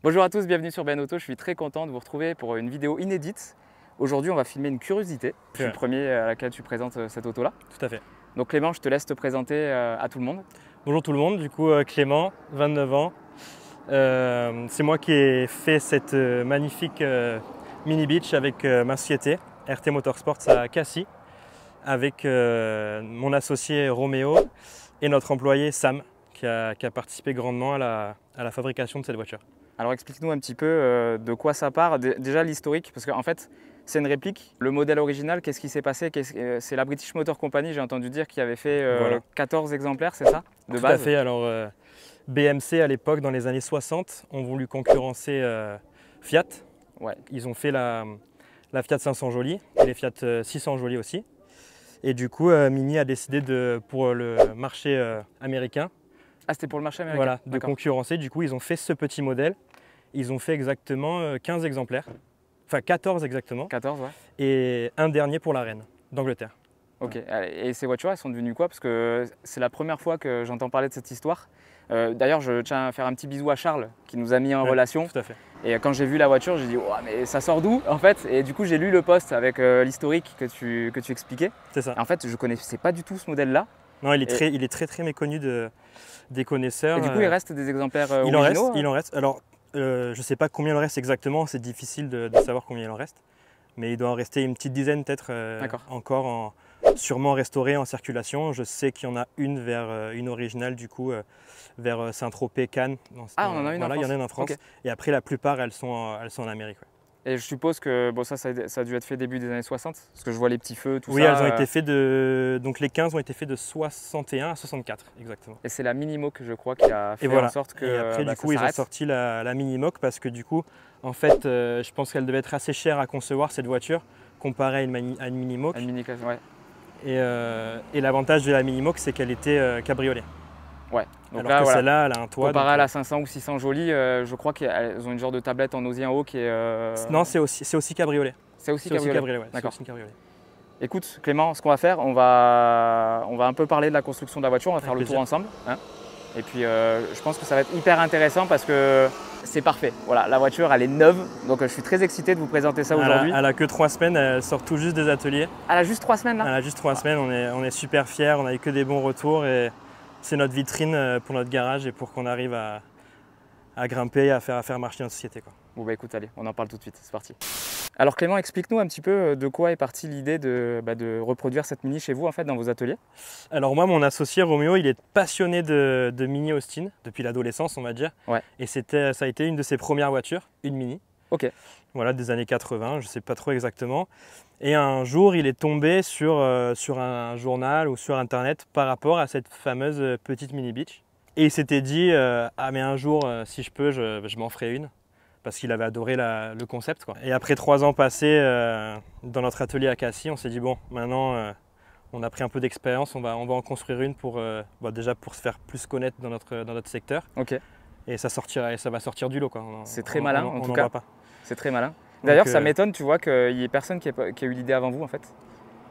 Bonjour à tous, bienvenue sur Ben Auto. Je suis très content de vous retrouver pour une vidéo inédite. Aujourd'hui, on va filmer une curiosité. Je suis le premier à laquelle tu présentes cette auto-là. Tout à fait. Donc Clément, je te laisse te présenter à tout le monde. Bonjour tout le monde, du coup Clément, 29 ans. C'est moi qui ai fait cette magnifique mini beach avec ma société RT Motorsports à Cassis, avec mon associé Roméo et notre employé Sam qui a participé grandement à la fabrication de cette voiture. Alors explique-nous un petit peu de quoi ça part. Déjà l'historique, parce qu'en fait c'est une réplique. Le modèle original, qu'est-ce qui s'est passé? C'est la British Motor Company, j'ai entendu dire, qui avait fait Voilà. 14 exemplaires, c'est ça? De Tout base. à fait. Alors BMC à l'époque, dans les années 60, ont voulu concurrencer Fiat. Ouais. Ils ont fait la Fiat 500 Joli et les Fiat 600 Joli aussi. Et du coup, Mini a décidé pour le marché américain, Ah, c'était pour le marché américain? voilà, de concurrencer. Du coup, ils ont fait ce petit modèle. Ils ont fait exactement 15 exemplaires, enfin 14 exactement, 14, ouais. et un dernier pour la reine d'Angleterre. Ok, et ces voitures, elles sont devenues quoi? Parce que c'est la première fois que j'entends parler de cette histoire. D'ailleurs, je tiens à faire un petit bisou à Charles qui nous a mis en relation. Tout à fait. Et quand j'ai vu la voiture, j'ai dit oh, mais ça sort d'où en fait? Et du coup, j'ai lu le post avec l'historique que tu expliquais. C'est ça. Et en fait, je connaissais pas du tout ce modèle-là. Non, il est très méconnu des connaisseurs. Et du coup, il reste des exemplaires il originaux? Il en reste. Alors, je ne sais pas combien il en reste exactement, c'est difficile de savoir combien il en reste. Mais il doit en rester une petite dizaine peut-être encore sûrement restaurée en circulation. Je sais qu'il y en a une originale du coup vers Saint-Tropez, Cannes. Ah, on en a une en France. Il y en a une en France. Okay. Et après la plupart elles sont en Amérique. Ouais. Et je suppose que bon, ça a dû être fait début des années 60, parce que je vois les petits feux, tout ça. Oui, elles ont été faites donc les 15 ont été faits de 61 à 64 exactement. Et c'est la Minimoc, je crois, qui a fait en sorte que. Et après, du coup, ils ont sorti la Minimoc parce que du coup, en fait, je pense qu'elle devait être assez chère à concevoir cette voiture comparée à une Minimoc. Ouais. Et l'avantage de la Minimoc, c'est qu'elle était cabriolet. Ouais. Donc alors là, que voilà. Celle-là, elle a un toit. Comparé à la 500 ou 600 Joli, je crois qu'elles ont une genre de tablette en osier en haut qui est. Non, c'est aussi cabriolet. C'est aussi cabriolet. Ouais. D'accord. C'est cabriolet. Écoute, Clément, ce qu'on va faire, on va un peu parler de la construction de la voiture, on va faire le tour ensemble. Hein. Et puis, je pense que ça va être hyper intéressant parce que c'est parfait. Voilà, la voiture, elle est neuve, donc je suis très excité de vous présenter ça aujourd'hui. Elle a que 3 semaines, elle sort tout juste des ateliers. Elle a juste 3 semaines là? Elle a juste 3 semaines, on est super fiers, on a eu que des bons retours et c'est notre vitrine pour notre garage et pour qu'on arrive à grimper et à faire marcher notre société, quoi. Bon bah écoute, allez, on en parle tout de suite, c'est parti. Alors Clément, explique-nous un petit peu de quoi est partie l'idée de reproduire cette Mini chez vous en fait dans vos ateliers. Alors moi, mon associé Roméo, il est passionné de Mini Austin depuis l'adolescence, on va dire. Ouais. Et ça a été une de ses premières voitures, une Mini. Ok. Voilà, des années 80, je ne sais pas trop exactement. Et un jour, il est tombé sur un journal ou sur Internet par rapport à cette fameuse petite Mini Beach. Et il s'était dit, ah mais un jour, si je peux, je m'en ferai une. Parce qu'il avait adoré le concept, quoi. Et après 3 ans passés dans notre atelier à Cassis, on s'est dit bon, maintenant on a pris un peu d'expérience, on va en construire une pour déjà pour se faire plus connaître dans notre secteur. Ok. Et ça va sortir du lot, quoi. C'est très malin en tout cas. C'est très malin. Donc, d'ailleurs, ça m'étonne, tu vois, qu'il n'y ait personne qui ait eu l'idée avant vous en fait.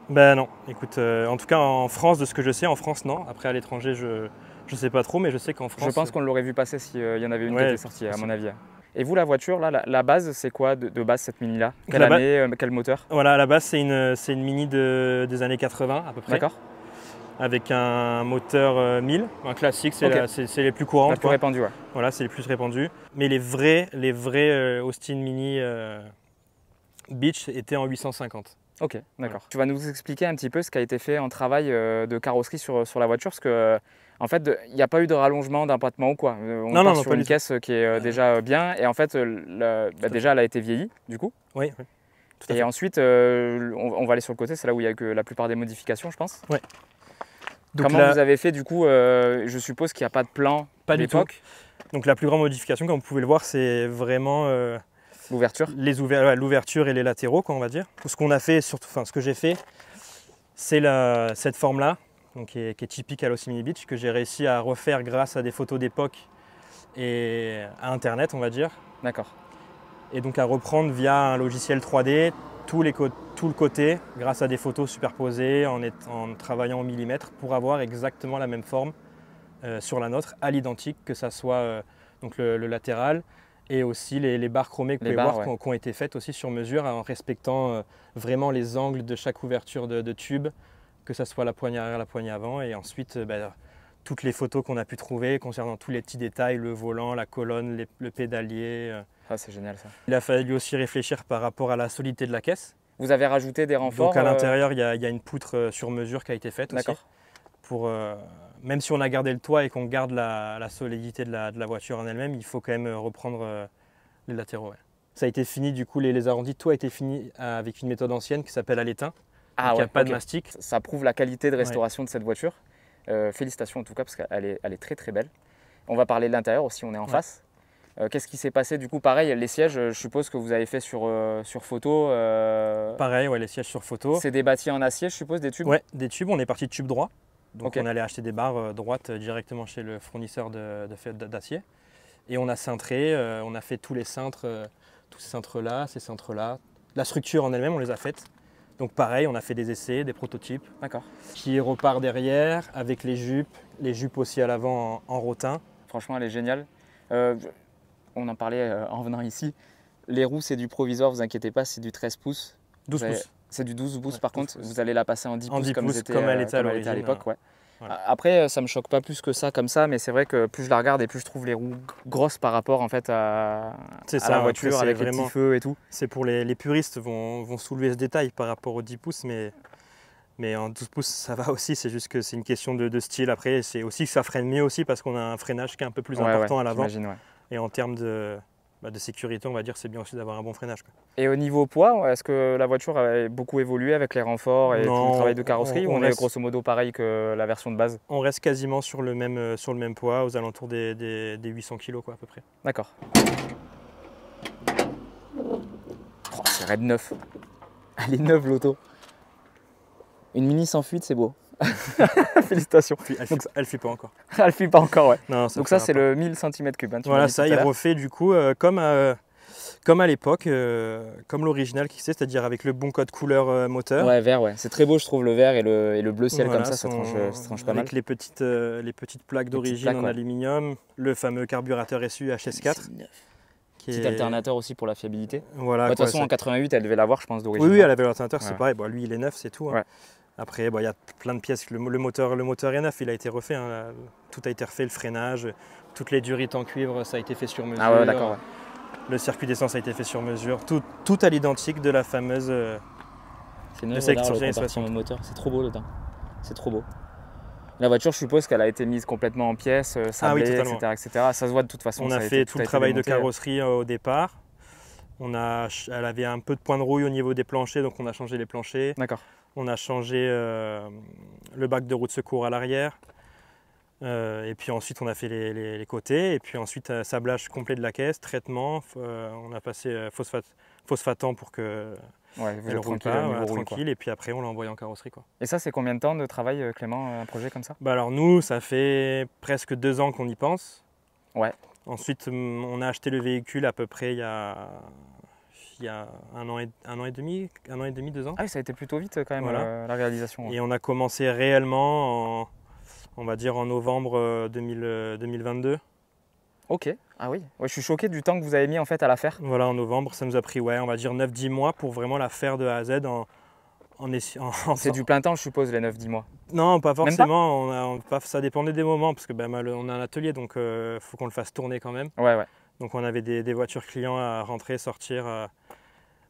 Ben non, écoute, en tout cas en France, de ce que je sais, en France non. Après à l'étranger, je sais pas trop, mais je sais qu'en France. Je pense qu'on l'aurait vu passer s'il y en avait une qui était sortie, à mon avis. Et vous, la voiture, là, la base, c'est quoi de base cette Mini-là? Quelle année, quel moteur? Voilà, à la base, c'est une Mini des années 80 à peu près. D'accord. Avec un moteur 1000, un classique, c'est les plus courants. Les plus répandus, ouais. Voilà, c'est les plus répandus. Mais les vrais Austin Mini Beach étaient en 850. Ok, d'accord. Voilà. Tu vas nous expliquer un petit peu ce qui a été fait en travail de carrosserie sur la voiture, parce que en fait, il n'y a pas eu de rallongement, d'empattement ou quoi. On part sur une caisse qui est déjà bien, et en fait, déjà, elle a été vieillie, du coup. Oui. Et ensuite, on va aller sur le côté, c'est là où il y a que la plupart des modifications, je pense. Oui. Comment vous avez fait, du coup, je suppose qu'il n'y a pas de plan d'époque. Donc la plus grande modification, comme vous pouvez le voir, c'est vraiment l'ouverture. L'ouverture et les latéraux, quoi, on va dire. Tout ce qu'on a fait, ce que j'ai fait, c'est cette forme-là, donc qui est typique à l'Austin Mini Beach, que j'ai réussi à refaire grâce à des photos d'époque et à Internet, on va dire. D'accord. Et donc à reprendre via un logiciel 3D tout le côté, grâce à des photos superposées, en travaillant au millimètre, pour avoir exactement la même forme sur la nôtre, à l'identique, que ça soit donc le latéral, Et aussi les barres chromées que vous pouvez voir qui ont été faites aussi sur mesure en respectant vraiment les angles de chaque ouverture de tube, que ce soit la poignée arrière, la poignée avant. Et ensuite, toutes les photos qu'on a pu trouver concernant tous les petits détails, le volant, la colonne, le pédalier. Ah, c'est génial ça. Il a fallu aussi réfléchir par rapport à la solidité de la caisse. Vous avez rajouté des renforts? Donc à l'intérieur, il y a une poutre sur mesure qui a été faite aussi. Pour, même si on a gardé le toit et qu'on garde la solidité de la voiture en elle-même, il faut quand même reprendre les latéraux. Ouais. Ça a été fini, du coup, les arrondis, tout a été fini avec une méthode ancienne qui s'appelle à l'étain. Il n'y a pas de mastic. Ça prouve la qualité de restauration de cette voiture. Félicitations en tout cas parce qu'elle est très très belle. On va parler de l'intérieur aussi, on est en face. Qu'est-ce qui s'est passé du coup? Pareil, les sièges, je suppose que vous avez fait sur photo. Pareil, les sièges sur photo. C'est des bâtis en acier, je suppose, des tubes? Oui, des tubes. On est parti de tubes droits. Donc on allait acheter des barres droites directement chez le fournisseur d'acier. Et on a cintré, on a fait tous les cintres, tous ces cintres-là, ces cintres-là. La structure en elle-même, on les a faites. Donc pareil, on a fait des essais, des prototypes. D'accord. Qui repart derrière avec les jupes aussi à l'avant en rotin. Franchement, elle est géniale. On en parlait en venant ici. Les roues, c'est du provisoire, vous inquiétez pas, c'est du 13 pouces. 12 pouces. C'est du 12 pouces, par 12 contre, pouces. vous allez la passer en 10 pouces comme elle était à l'époque. Ouais. Voilà. Après, ça me choque pas plus que ça comme ça, mais c'est vrai que plus je la regarde et plus je trouve les roues grosses par rapport en fait à la voiture avec les petits feux et tout. C'est pour les puristes vont soulever ce détail par rapport aux 10 pouces, mais en 12 pouces ça va aussi, c'est juste que c'est une question de style. Après, c'est aussi que ça freine mieux aussi parce qu'on a un freinage qui est un peu plus important à l'avant. Et en termes de sécurité, on va dire, c'est bien aussi d'avoir un bon freinage. Et au niveau poids, est-ce que la voiture a beaucoup évolué avec les renforts et tout le travail de carrosserie, ou on est grosso modo pareil que la version de base? On reste quasiment sur le même poids, aux alentours des 800 kg quoi, à peu près. D'accord. Oh, c'est raide neuf. Elle est neuve l'auto. Une Mini sans fuite, c'est beau. Félicitations. Elle fuit pas encore. Elle fuit pas encore, ouais. Non, donc ça, c'est le 1000 cm3. Hein, voilà, ça, il refait du coup comme à l'époque, comme l'original qui c'est, c'est-à-dire avec le bon code couleur moteur. Ouais, vert, ouais. C'est très beau, je trouve, le vert et le bleu ciel comme ça tranche pas mal. Avec les petites plaques d'origine en aluminium, le fameux carburateur SU HS4. Petit alternateur aussi pour la fiabilité. Voilà, de toute façon, en 88, elle devait l'avoir, je pense, d'origine. Oui, elle avait l'alternateur, c'est pareil. Bon, lui, il est neuf, c'est tout. Hein. Ouais. Après, il y a plein de pièces. Le moteur est neuf, il a été refait. Hein. Tout a été refait, le freinage, toutes les durites en cuivre, ça a été fait sur mesure. Ah ouais, d'accord. Ouais. Le circuit d'essence a été fait sur mesure. Tout à l'identique de la fameuse sélection des 60. Moteur, c'est trop beau dedans. C'est trop beau. La voiture, je suppose qu'elle a été mise complètement en pièces, sablée, etc. Ça se voit de toute façon. On a fait tout le travail de carrosserie au départ. Elle avait un peu de point de rouille au niveau des planchers, donc on a changé les planchers. D'accord. On a changé le bac de roue de secours à l'arrière. Et puis ensuite, on a fait les côtés. Et puis ensuite, sablage complet de la caisse, traitement. On a passé phosphatant pour que elle roule pas, tranquille. Et puis après, on l'a envoyé en carrosserie. Quoi. Et ça, c'est combien de temps de travail, Clément, un projet comme ça? Alors nous, ça fait presque 2 ans qu'on y pense. Ouais. Ensuite, on a acheté le véhicule à peu près il y a un an et demi, 2 ans. Ah oui, ça a été plutôt vite quand même, la réalisation. Et on a commencé réellement, on va dire en novembre 2022. Ok, ah oui, je suis choqué du temps que vous avez mis en fait à la faire. Voilà, en novembre, ça nous a pris, on va dire 9-10 mois pour vraiment la faire de A à Z C'est du plein temps, je suppose, les 9-10 mois? Non, pas forcément, ça dépendait des moments, parce que on a un atelier, donc il faut qu'on le fasse tourner quand même. Ouais. Donc on avait des voitures clients à rentrer, sortir.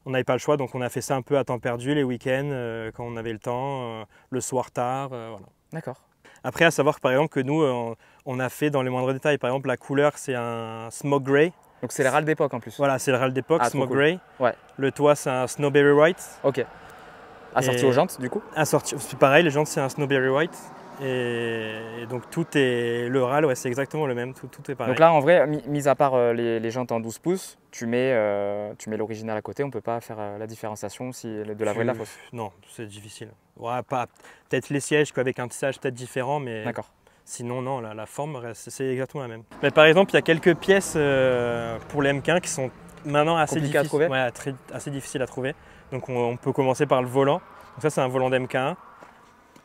On n'avait pas le choix, donc on a fait ça un peu à temps perdu, les week-ends, quand on avait le temps, le soir tard, voilà. D'accord. Après, à savoir que par exemple que nous, on a fait dans les moindres détails. Par exemple, la couleur, c'est un smoke grey. Donc c'est les râles d'époque en plus. Voilà, c'est le râle d'époque, smoke grey. Ouais. Le toit, c'est un snowberry white. Ok. Assorti aux jantes, du coup? Assorti, c'est pareil, les jantes, c'est un snowberry white. Et donc tout est le râle, c'est exactement le même, tout est pareil. Donc là, en vrai, mis à part les jantes en 12 pouces, tu mets l'original à côté, on ne peut pas faire la différenciation de la vraie et de la fausse? Non, c'est difficile. Peut-être les sièges avec un tissage peut-être différent, mais sinon non, la forme, c'est exactement la même. Mais par exemple, il y a quelques pièces pour les M15 qui sont maintenant assez difficiles à trouver. Donc on peut commencer par le volant. Donc ça, c'est un volant d'MK1.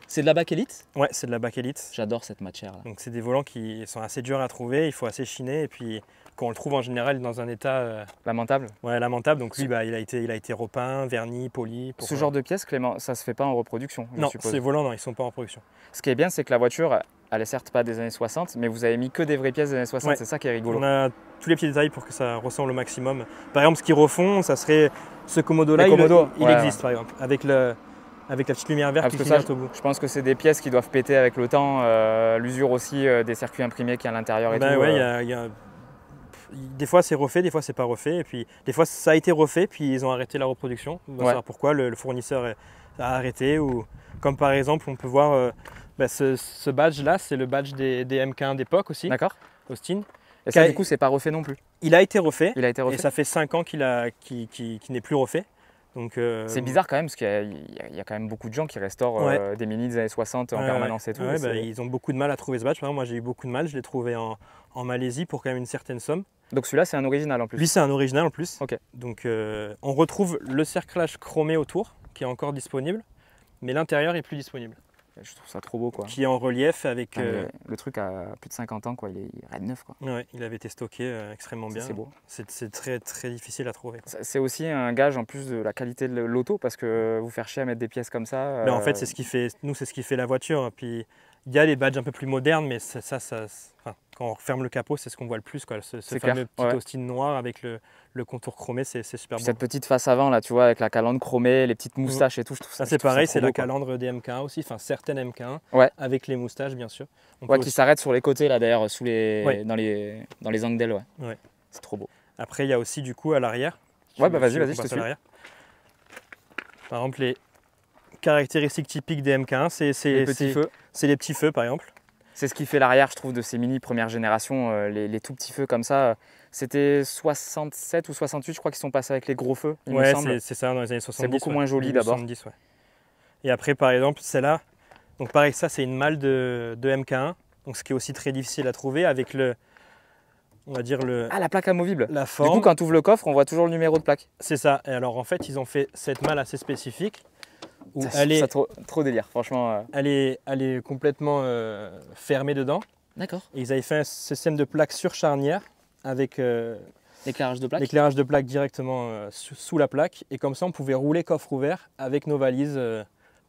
C'est de la bakélite? Ouais, c'est de la bakélite. J'adore cette matière là. Donc c'est des volants qui sont assez durs à trouver, il faut assez chiner et puis quand on le trouve en général dans un état Lamentable. ouais, lamentable, donc lui il a été repeint, verni, poli. Ce genre de pièces, Clément, ça se fait pas en reproduction, je Non, suppose. ces volants non, ils sont pas en production. Ce qui est bien, c'est que la voiture, elle est certes pas des années 60, mais vous avez mis que des vraies pièces des années 60, Ouais. c'est ça qui est rigolo. On a tous les petits détails pour que ça ressemble au maximum. Par exemple, ce qu'ils refont, ça serait ce Komodo là, Les Komodo, il ouais, existe par exemple, avec la petite lumière verte Ah, qui parce que ça, clignote au bout. je pense que c'est des pièces qui doivent péter avec le temps, l'usure aussi des circuits imprimés qui est à l'intérieur et Ben tout. ouais, des fois c'est refait, des fois c'est pas refait, et puis des fois ça a été refait, puis ils ont arrêté la reproduction. On va savoir pourquoi le fournisseur a arrêté, ou comme par exemple on peut voir ce badge là, c'est le badge des MK1 d'époque aussi, D'accord. Austin. Et ça, du coup, c'est pas refait non plus. Il a été refait, Il a été refait. et ça fait 5 ans qu'il n'est plus refait. C'est bizarre quand même, parce qu'il y a quand même beaucoup de gens qui restaurent des Mini des années 60 en permanence et tout. Ils ont beaucoup de mal à trouver ce badge. Par exemple, moi j'ai eu beaucoup de mal, je l'ai trouvé en Malaisie pour quand même une certaine somme. Donc celui-là, c'est un original en plus. Lui, c'est un original en plus. Ok. Donc on retrouve le cerclage chromé autour, qui est encore disponible, mais l'intérieur est plus disponible. Je trouve ça trop beau, quoi. Qui est en relief avec... Le truc a plus de 50 ans, quoi. Il est red neuf, quoi. Ouais, il avait été stocké extrêmement bien. C'est beau. C'est très, très difficile à trouver. C'est aussi un gage en plus de la qualité de l'auto, parce que vous faire chier à mettre des pièces comme ça... Mais en fait, c'est ce qui fait la voiture. Puis il y a les badges un peu plus modernes, mais quand on referme le capot, c'est ce qu'on voit le plus, quoi. Ce fameux petit Austin noir avec le contour chromé, c'est super beau. Cette petite face avant, là, tu vois, avec la calandre chromée, les petites moustaches et tout, je trouve ça. C'est pareil, c'est la calandre des MK1 aussi, enfin certaines MK1, avec les moustaches, bien sûr. Qui s'arrêtent sur les côtés, là, d'ailleurs, dans les angles d'ailes, ouais. C'est trop beau. Après, il y a aussi, du coup, à l'arrière. Ouais, bah vas-y, je te suis. Par exemple, les caractéristiques typiques des MK1, c'est les petits feux, par exemple. C'est ce qui fait l'arrière, je trouve, de ces Mini première génération, les tout petits feux comme ça. C'était 67 ou 68, je crois, qu'ils sont passés avec les gros feux, il me semble. C'est ça, dans les années 70. C'est beaucoup moins joli d'abord. Et après, par exemple, celle-là, donc pareil, ça, c'est une malle de MK1, donc ce qui est aussi très difficile à trouver avec on va dire la plaque amovible. La forme. Du coup, quand tu ouvres le coffre, on voit toujours le numéro de plaque. C'est ça. Et alors, en fait, ils ont fait cette malle assez spécifique. Où elle est trop délire, franchement. Elle est complètement fermée dedans. D'accord. Et ils avaient fait un système de plaques sur charnière avec l'éclairage de plaque. L'éclairage de plaque directement sous la plaque. Et comme ça, on pouvait rouler coffre ouvert avec nos valises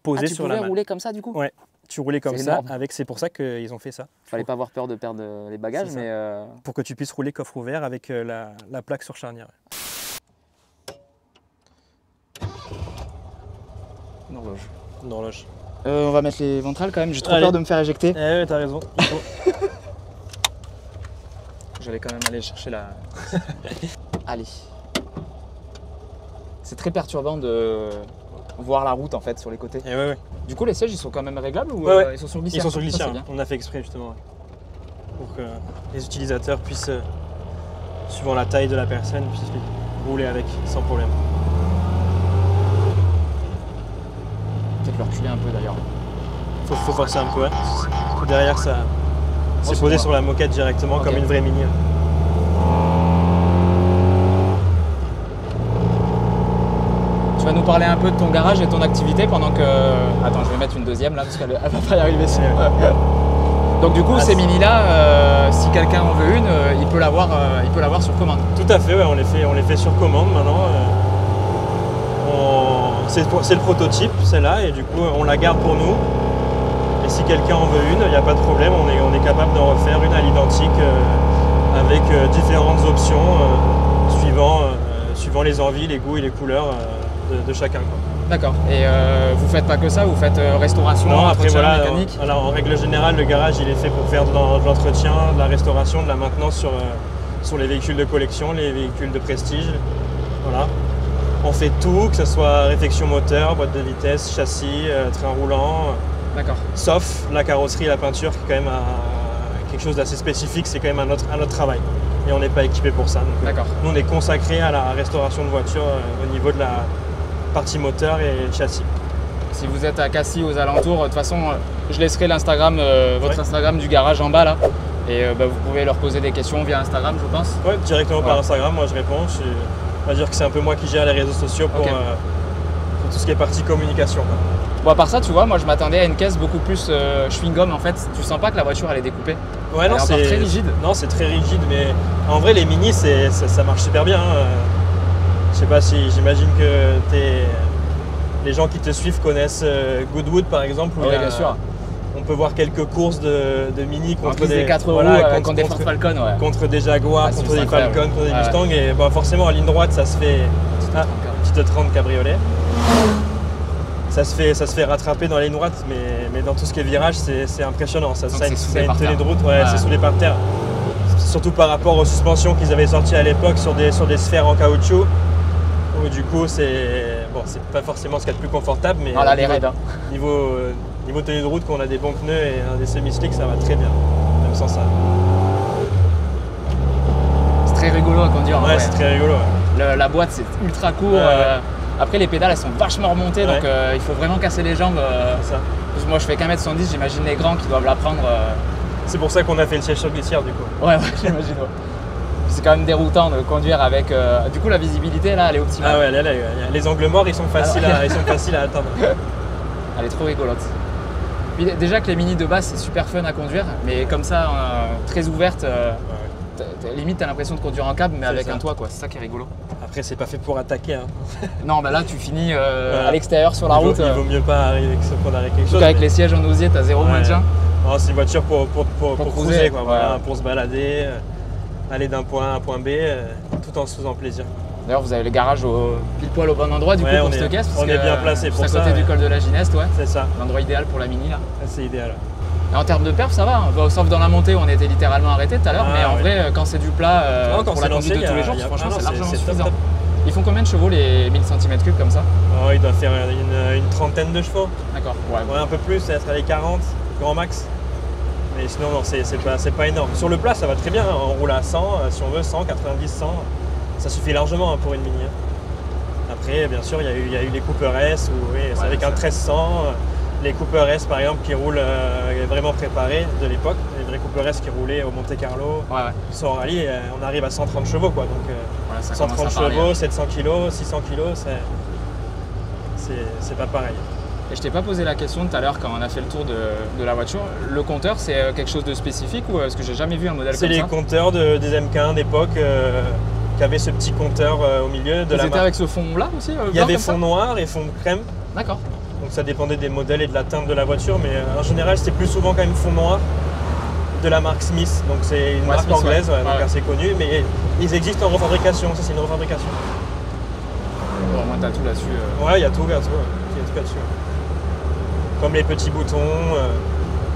posées sur la malle. Tu pouvais rouler comme ça, du coup? Ouais. Tu roulais comme ça, c'est pour ça qu'ils ont fait ça. Fallait pas avoir peur de perdre les bagages, mais... Pour que tu puisses rouler coffre ouvert avec la plaque sur charnière. Une horloge. On va mettre les ventrales quand même, j'ai trop peur de me faire éjecter. Eh ouais, t'as raison. J'allais quand même aller chercher la... Allez. C'est très perturbant de voir la route en fait sur les côtés. Et ouais. Du coup, les sièges ils sont quand même réglables ou ils sont sur glissière? Ils sont sur glissière, on a fait exprès justement. Pour que les utilisateurs puissent, suivant la taille de la personne, puissent rouler avec sans problème. Peut-être le reculer un peu d'ailleurs. Faut forcer un peu, ouais. Derrière ça, c'est posé sur la moquette directement comme une vraie Mini. Tu vas nous parler un peu de ton garage et de ton activité pendant que... Attends, je vais mettre une deuxième là parce qu'elle va pas y arriver sinon. Donc du coup, ces Mini là, si quelqu'un en veut une, il peut l'avoir sur commande. Tout à fait, ouais, on les fait sur commande maintenant. C'est le prototype, celle-là, et du coup on la garde pour nous. Et si quelqu'un en veut une, il n'y a pas de problème, on est capable d'en refaire une à l'identique avec différentes options suivant les envies, les goûts et les couleurs de chacun. D'accord. Et vous faites pas que ça, vous faites restauration, mécanique? Alors en règle générale, le garage il est fait pour faire de l'entretien, de la restauration, de la maintenance sur les véhicules de collection, les véhicules de prestige. Voilà. On fait tout, que ce soit réfection moteur, boîte de vitesse, châssis, train roulant. D'accord. Sauf la carrosserie et la peinture qui est quand même quelque chose d'assez spécifique, c'est quand même un autre travail. Et on n'est pas équipé pour ça. D'accord. Nous on est consacré à la restauration de voitures au niveau de la partie moteur et le châssis. Si vous êtes à Cassis aux alentours, de toute façon je laisserai l'Instagram, votre Instagram du garage en bas là. Et vous pouvez leur poser des questions via Instagram, je pense. Oui, directement par Instagram, moi je réponds. On va dire que c'est un peu moi qui gère les réseaux sociaux pour tout ce qui est partie communication. Bon, à part ça, tu vois, moi je m'attendais à une caisse beaucoup plus chewing-gum en fait. Tu sens pas que la voiture elle est découpée? Ouais, elle non, est encore très rigide. Non, c'est très rigide, mais en vrai, les Mini, ça marche super bien. Hein. Je sais pas si j'imagine que les gens qui te suivent connaissent Goodwood par exemple. Où oui, bien sûr. On peut voir quelques courses de Mini contre des 4 roues, contre des Ford Falcon, ouais. Contre des Jaguars, contre des Falcon, contre des Mustang. Et bah, forcément, en ligne droite, ça se fait. Petite 30 cabriolet. Ça se fait rattraper dans la ligne droite, mais dans tout ce qui est virage, c'est impressionnant. Ça a une tenue de route, c'est sous les parterres. Surtout par rapport aux suspensions qu'ils avaient sorties à l'époque sur des sphères en caoutchouc. Où du coup, c'est pas forcément ce qu'il y a de plus confortable, mais là, les raids, hein. Niveau tenue de route, quand on a des bons pneus et des semi-slicks, ça va très bien, même sans ça. C'est très rigolo à conduire. Ouais, c'est très rigolo. Ouais. La boîte, c'est ultra court. Après, les pédales, elles sont vachement remontées, donc il faut vraiment casser les jambes. C'est ça. Moi, je fais qu'1m70, j'imagine les grands qui doivent la prendre. C'est pour ça qu'on a fait le siège sur glissière, du coup. Ouais, j'imagine. Ouais. C'est quand même déroutant de conduire avec. Du coup, la visibilité, là, elle est optimale. Ah ouais, là, les angles morts, ils sont faciles à atteindre. Elle est trop rigolote. Puis, déjà que les Mini de base, c'est super fun à conduire, mais comme ça, très ouverte, limite, t'as l'impression de conduire en cab, mais avec un toit, quoi. C'est ça qui est rigolo. Après, c'est pas fait pour attaquer. Hein. Non, bah là, tu finis à l'extérieur sur la route. Il vaut mieux pas arriver qu'on arrive quelque chose. Avec les sièges en osier, t'as zéro maintien. C'est une voiture pour cruiser, quoi. Voilà, pour se balader, aller d'un point A à un point B, tout en se faisant plaisir. D'ailleurs, vous avez le garage pile poil au bon endroit du coup pour cette caisse. On est bien placé pour ça. C'est à côté du col de la Gineste, ouais. C'est ça. L'endroit idéal pour la Mini, là. C'est idéal. Et en termes de perf, ça va, hein. Sauf dans la montée où on était littéralement arrêté tout à l'heure, mais en vrai, quand c'est du plat pour la conduite de tous les jours, franchement, c'est largement suffisant. Top. Ils font combien de chevaux les 1000 cm3 comme ça? Il doit faire une trentaine de chevaux. D'accord. Ouais, un peu plus, ça va être à les 40, grand max. Mais sinon, non, c'est pas énorme. Sur le plat, ça va très bien. On roule à 100, si on veut, 100, 90, 100. Ça suffit largement pour une Mini. Après, bien sûr, il y a eu les Cooper S, c'est avec un 1300. Les Cooper S, par exemple, qui roulent vraiment préparés de l'époque. Les vrais Cooper S qui roulaient au Monte Carlo. Sans rallye, on arrive à 130 chevaux. Quoi. Donc, 130 chevaux, 700 kg, 600 kg, c'est pas pareil. Et je t'ai pas posé la question tout à l'heure quand on a fait le tour de la voiture. Le compteur, c'est quelque chose de spécifique ou est-ce que j'ai jamais vu un modèle comme ça? C'est les compteurs des MK1 d'époque qui avaient ce petit compteur au milieu de la marque. C'était avec ce fond-là aussi? Il y avait fond noir et fond crème. D'accord. Donc ça dépendait des modèles et de la teinte de la voiture, mais en général c'était plus souvent quand même fond noir de la marque Smith. Donc c'est une marque anglaise, donc assez connue, mais ils existent en refabrication. Ça c'est une refabrication. Bon, moi t'as tout là-dessus. Ouais, il y a tout là-dessus. Comme les petits boutons.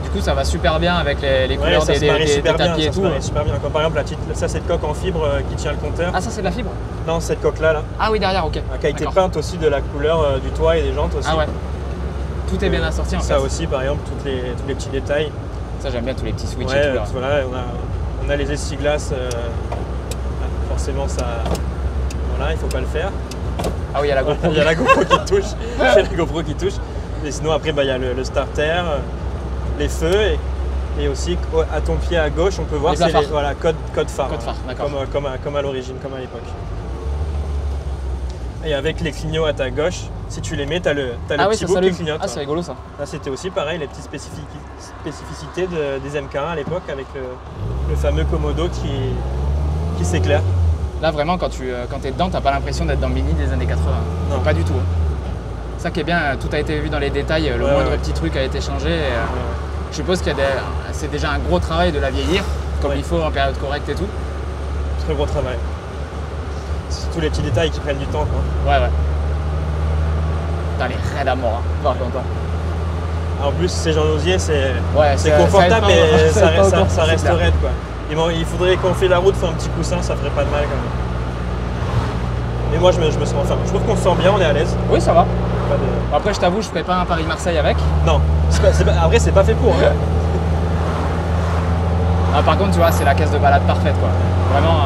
Du coup, ça va super bien avec les couleurs des tapis et tout. Ça super bien. Comme par exemple, ça, cette coque en fibre qui tient le compteur. Ah, ça, c'est de la fibre? Non, cette coque-là. Ah oui, derrière, ok. Qui a été peinte aussi de la couleur du toit et des jantes aussi. Ah ouais. Tout est bien assorti en fait. Ça aussi, par exemple, tous les petits détails. Ça, j'aime bien tous les petits switches et tout là. Voilà, on a les essuie-glaces. Forcément, ça. Voilà, il faut pas le faire. Ah oui, il y a la GoPro. Il y a la GoPro qui touche. Il y a la GoPro qui touche. Et sinon, après, il y a le starter, les feux et aussi à ton pied à gauche, on peut voir c'est code phare. Code phare, d'accord. Comme à l'origine, comme à l'époque. Et avec les clignots à ta gauche, si tu les mets, tu as le petit bout qui clignote. Ah, c'est rigolo ça. Là, c'était aussi pareil, les petites spécificités des MK1 à l'époque avec le fameux Komodo qui s'éclaire. Là, vraiment, quand tu es dedans, tu n'as pas l'impression d'être dans le Mini des années 80. Non. Pas du tout. Ça qui est bien, tout a été vu dans les détails, le moindre petit truc a été changé. Je suppose que c'est déjà un gros travail de la vieillir, comme il faut en période correcte et tout. Très gros travail. C'est tous les petits détails qui prennent du temps, quoi. Ouais. T'as les raids à mort, hein. Content. En plus, ces gens d'osier, c'est confortable, mais ça reste raide, quoi. Il faudrait qu'on fait la route, faire un petit coussin, ça ferait pas de mal quand même. Mais moi, je trouve qu'on se sent bien, on est à l'aise. Oui, ça va. Après, je t'avoue, je ferai pas un Paris-Marseille avec. Non, en vrai, c'est pas fait pour. Hein. Par contre, tu vois, c'est la caisse de balade parfaite, quoi. Vraiment.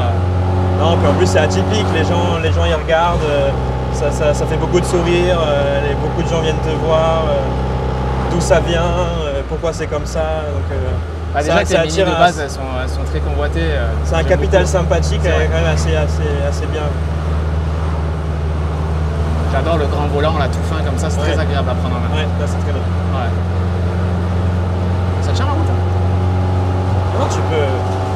Non, puis en plus, c'est atypique. Les gens y regardent. Ça fait beaucoup de sourires. Beaucoup de gens viennent te voir. D'où ça vient, pourquoi c'est comme ça. Donc, déjà que les Mini de base, elles sont très convoitées. C'est un capital sympathique, quand même assez bien. J'adore le grand volant, là, tout fin comme ça, c'est très agréable à prendre en main. Ouais, là c'est très bien. Ouais. Ça tient la route, hein. Non, tu peux.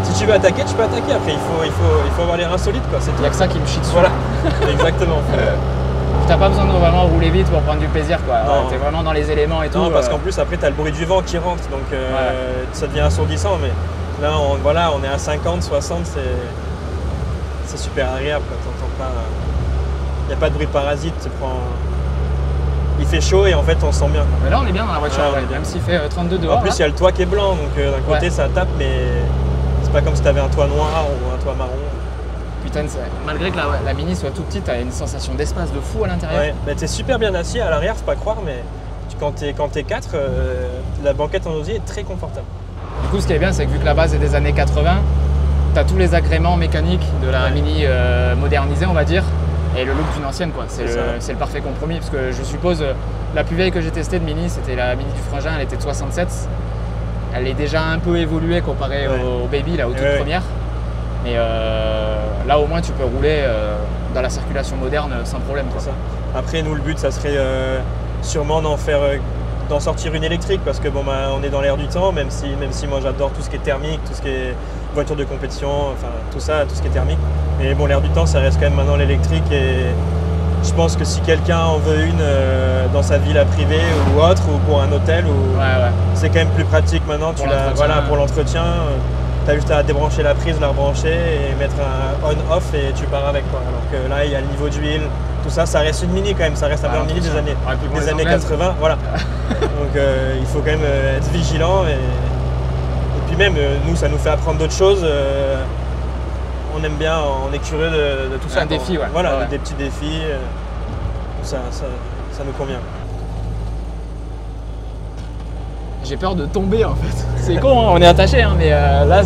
Si tu veux attaquer, tu peux attaquer. Après, il faut avoir les reins solides, quoi. Il n'y a que ça qui me chie dessus. Voilà. Exactement. T'as pas besoin de vraiment rouler vite pour prendre du plaisir, quoi. Non. T'es vraiment dans les éléments et tout. Non, parce qu'en plus, après, t'as le bruit du vent qui rentre, donc ça devient assourdissant. Mais là, on est à 50, 60, c'est super agréable, quoi. T'entends pas. Il n'y a pas de bruit de parasite. Il fait chaud et en fait, on se sent bien, quoi. Mais là, on est bien dans la voiture, même s'il fait 32 dehors. En plus, il y a le toit qui est blanc, donc d'un côté, ça tape, mais c'est pas comme si t'avais un toit noir ou un toit marron. Putain, malgré que la Mini soit tout petite, t'as une sensation d'espace de fou à l'intérieur. Ouais, bah, t'es super bien assis à l'arrière, faut pas croire, mais quand t'es 4, la banquette en osier est très confortable. Du coup, ce qui est bien, c'est que vu que la base est des années 80, t'as tous les agréments mécaniques de la Mini modernisée, on va dire, et le look d'une ancienne, quoi. C'est le parfait compromis, parce que je suppose, la plus vieille que j'ai testée de Mini, c'était la Mini du Frangin, elle était de 67. Elle est déjà un peu évoluée comparée au Baby, là, aux toutes premières. Mais là, au moins, tu peux rouler dans la circulation moderne sans problème. C'est ça. Après, nous, le but, ça serait sûrement d'en sortir une électrique, parce que bon, bah, on est dans l'air du temps, même si moi j'adore tout ce qui est thermique, tout ce qui est voiture de compétition, enfin tout ça, tout ce qui est thermique. Mais bon, l'air du temps, ça reste quand même maintenant l'électrique, et je pense que si quelqu'un en veut une dans sa villa privée ou autre, ou pour un hôtel, c'est quand même plus pratique maintenant. Pour l'entretien. Tu as juste à débrancher la prise, la rebrancher et mettre un on-off et tu pars avec, quoi. Alors que là, il y a le niveau d'huile, tout ça, ça reste une Mini quand même, ça reste un Mini des années 80. Voilà. Donc il faut quand même être vigilant et puis même nous, ça nous fait apprendre d'autres choses. On aime bien, on est curieux de tout ça. Un défi, Voilà, des petits défis. Ça nous convient. J'ai peur de tomber en fait. C'est con, hein, on est attaché, hein, mais là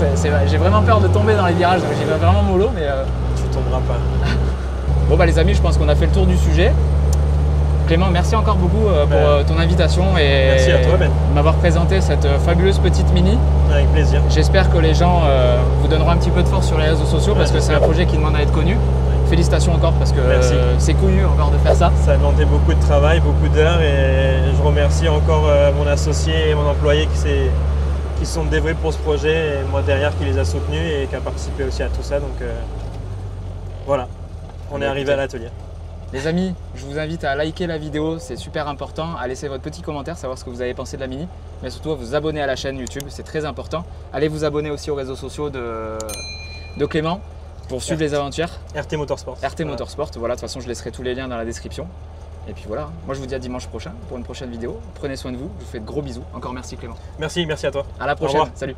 j'ai vraiment peur de tomber dans les virages, donc j'y vais vraiment mollo. Mais tu tomberas pas. Bon bah les amis, je pense qu'on a fait le tour du sujet. Clément, merci encore beaucoup pour ton invitation et merci à toi, Ben. M'avoir présenté cette fabuleuse petite Mini. Avec plaisir. J'espère que les gens vous donneront un petit peu de force sur les réseaux sociaux parce que c'est un projet qui demande à être connu. Félicitations encore parce que c'est connu encore de faire ça. Ça a demandé beaucoup de travail, beaucoup d'heures et je remercie encore mon associé et mon employé qui se sont dévoués pour ce projet et moi derrière qui les a soutenus et qui a participé aussi à tout ça. Donc voilà, on est arrivé à l'atelier. Les amis, je vous invite à liker la vidéo, c'est super important, à laisser votre petit commentaire, savoir ce que vous avez pensé de la Mini, mais surtout à vous abonner à la chaîne YouTube, c'est très important. Allez vous abonner aussi aux réseaux sociaux de Clément pour suivre les aventures. RT Motorsport. Motorsport, voilà, de toute façon je laisserai tous les liens dans la description. Et puis voilà, moi je vous dis à dimanche prochain pour une prochaine vidéo. Prenez soin de vous, je vous fais de gros bisous. Encore merci Clément. Merci à toi. À la prochaine, salut.